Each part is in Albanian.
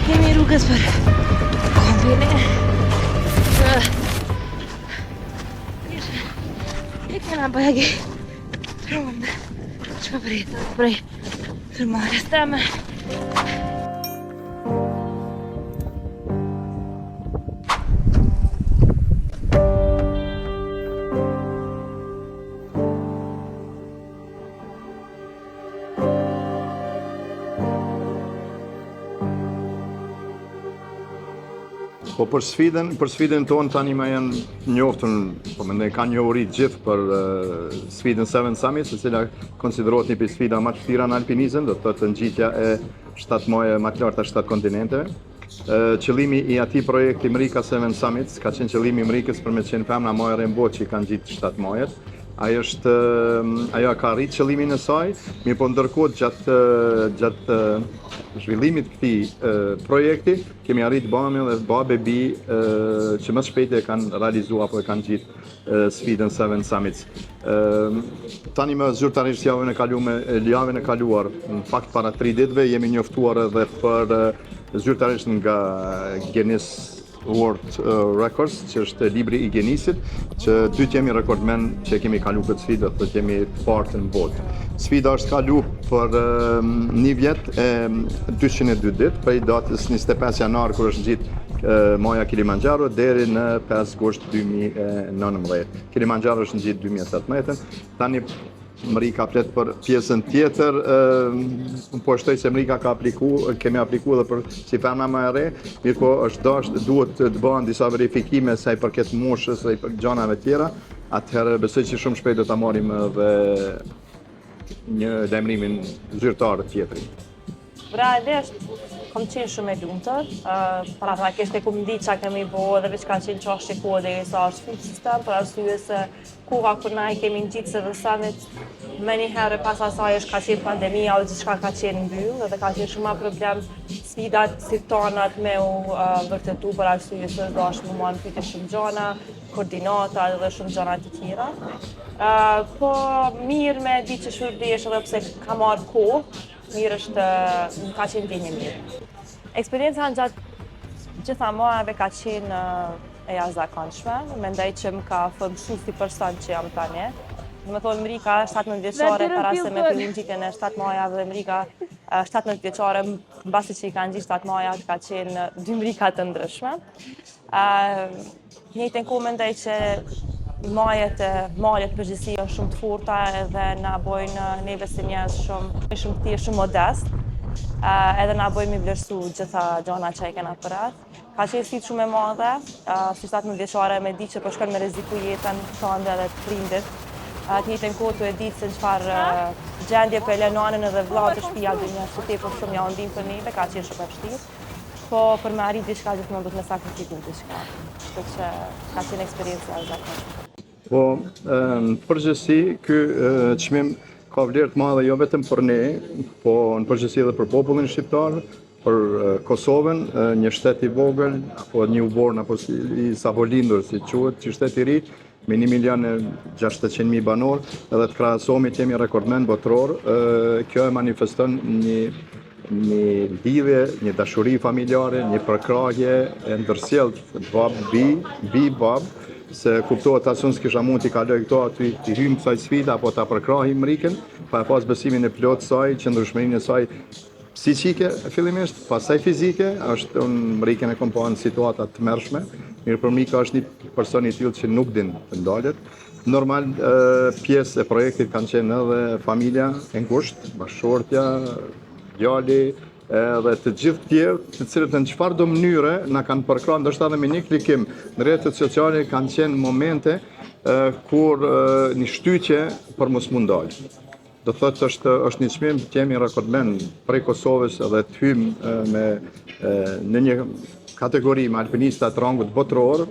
Jemi rrugës për kombin e kena bëjegi trondë që më pritë prej tërmarës tëme. Po për sfidën tonë tani më janë njoftën, po mendoj kanë njohuri gjithë për sfidën Seven Summits, e cila konsiderohet një prej sfidave më të vështira në alpinizëm, do të thotë ngjitja e 7 muajve më të larta të 7 kontinenteve. Qëllimi i atij projekti Mrika Seven Summits ka qenë qëllimi i Mrikës për me qenë femra më e rëmbot që i kanë gjitë 7 muajet. Ajo ka arritë qëllimin e saj, mirë po ndërkohë gjatë zhvillimit këtij projekti kemi arritë bëmi dhe ba bebi që më shpejt e kanë realizuar apo e kanë gjitë sfidën Seven Summits. Tani më zyrtarisht javën e kaluar, në fakt para 3 ditëve jemi njoftuar edhe për zyrtarisht nga Guinness World Records, që është libri i Guinnessit, që dytë jemi rekordmen që kemi kalu këtë sfidë, dhe jemi partë në botë. Sfida është kalu për 1 vjet e 202 ditë, prej datës 25 janar, kur është ngjitë Maja Kilimanjaro, deri në 5 gusht 2019. Kilimanjaro është ngjitë 2017. Tani Mrika flet për pjesën tjetër, po shtoj se Mrika kemi apliku edhe për si femra më e re, mirë po duhet të bëhen disa verifikime sa i përket moshës, sa i përket gjanave tjera, atëherë besoj që shumë shpejt do ta marrim edhe një lajmërimin zyrtar tjetër. Realisht, kom qenë shumë e lumëtër, para ta kështë e kom di qa kemi bo dhe veç ka qenë qashtë e kohë dhe i sa është full sistem, për arsye se koha kur na i kemi në gjitë Seven Summit, me një herë pas asaj është ka qenë pandemia o gjithçka ka qenë mbyllë dhe ka qenë shumë problem sfidat si tonat me u vërtetu për arsye se do është më marrë pyetje shumë gjana, koordinata dhe shumë gjana të tjera. Po mirë me di që shërbesh edhe pse ka marrë kohë, mirë është, ka qenë ndjenjë mirë. Eksperienca në gjatë gjitha muajve ka qenë e jashtëzakonshme, mendoj që më ka formshu si person që jam tani. Do të thonë Mrika 17 vjeçare para se me fillim ngjitjen e 7 muajave dhe Mrika 17 vjeçare mbasi që i kanë ngjit 7 muajat ka qenë 2 Mrika të ndryshme. Njëjtën kohë mendoj që malet përgjithësi janë shumë të forta edhe na bojnë neve si njerëz shumë të thjeshtë, shumë modest. Edhe na bojnë mi vlerësu gjitha gjana që i kena përreth. Ka qenë sfidë shumë e madhe, si 17 vjeçare me di që po shkon me rreziku jetën tënde edhe të prindit. Të njëjtën kohë tu e di se çfarë gjendje po e lën anën edhe vllaut të shtëpia dhe një që tepër shumë ja ndihmë për neve, ka qenë shumë e vështirë. Po për me arrit diçka gjithmonë do të më sakrifikosh diçka. Kështu që ka qenë eksperiencë e zakonshme. Po, në përgjithësi, ky çmim ka vlerë të madhe jo vetëm për ne, po në përgjithësi edhe për popullin shqiptar, për Kosovën, një shtet i vogël, apo një uborn, apo i sapolindur, si quhet, që shtet i ri, me 1.600.000 banor, edhe të krahasohemi që jemi rekordmen botror, kjo e manifeston një lidhje, një dashuri familjare, një përkrahje e ndërsjellët bab, se kuptohet as unë s'kisha mund t'i kaloj këto aty t'i hymë kësaj sfida apo t'a përkrahim Mrikën, pa e pas besimin e plot saj, qëndrueshmërinë e saj psiqike fillimisht, pastaj fizike, është unë Mrikën e kom pa në situata të mërshme, mirë për Mrika është një person i tillë që nuk din të ndalet. Normal, pjesë e projektit kanë qenë edhe familja e ngushtë, bashkëshortja, djali, dhe të gjithë tjerë, të cilët në çfarëdo mënyre na kanë përkrahur, ndoshta edhe me një klikim në rrjetet sociale kanë qenë momente kur një shtyqje për mos mund dalë. Do thotë është një çmim që jemi rekordmen prej Kosovës edhe të hyjmë në një kategori me alpinista të rangut botror,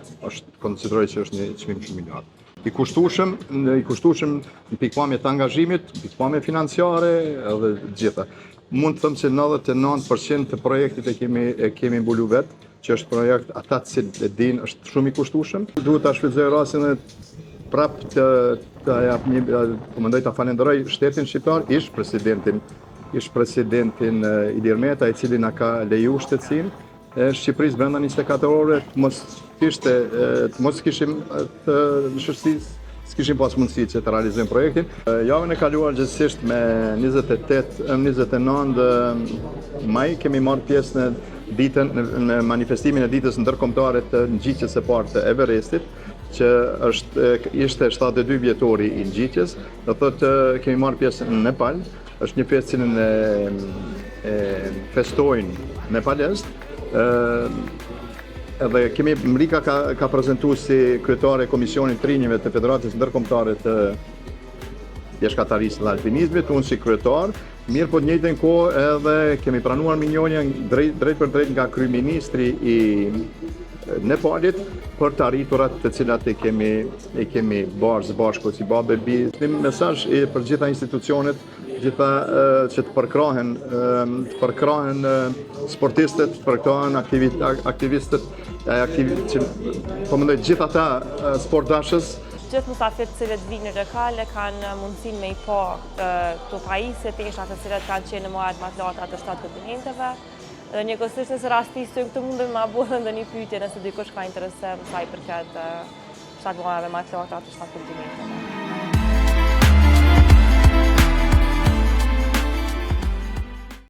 konsiderohet që është një çmim shumë i lartë. I kushtueshëm në pikpamje të angazhimit, pikpamje financiare edhe gjitha. Mund të them që 99% të projektit e kemi mbulu vetë, që është projekt ata që e din është shumë i kushtueshëm. Duhet ta shfrytëzoj rastin e prap të mendoj ta falenderoj shtetin shqiptar, ish presidentin ish presidentin Ilir Meta, i cili na ka leju shtetësinë e Shqipërisë brenda 24 ore të mos kishim të shoqërisë s'kishim pas mundësi që të realizojmë projektin. Javën e kaluar gjithsesi me 29 maj kemi marrë pjesë në manifestimin e ditës ndërkombëtare të ngjitjes së parë të Everestit, që ishte 72 vjetori i ngjitjes. Do thotë kemi marrë pjesë në Nepal, është një pjesë që e festojnë nepalezët. Edhe Mrika ka prezentuar si kryetare e Komisionit të Rinjve të Federatës Ndërkombëtare të Pjeshkatarisë dhe Alpinizmit, unë si kryetar. Mirë po të njëjtën kohë edhe kemi pranuar minjonja drejt për drejt nga kryeministri i Nepalit për të arriturat të cilat i kemi bërë së bashku si BABEBI. Një mesazh për gjitha institucionet, gjitha që të përkrahen sportistët, të përkrahen aktivistët, po mendoj gjithë ata sportdashës. Gjithë musafirët të cilët vinë në Rekale kanë mundësinë me i pa këto pajisje, peshat të cilat kanë qenë në marrë më të larta të 7 kontinenteve. Dhe njëkohësisht nëse rastistojmë këtë mundemi ma bërë edhe një pyetje nëse dikush ka interesim sa i përket 7 muajve më të larta të 7 kontinenteve.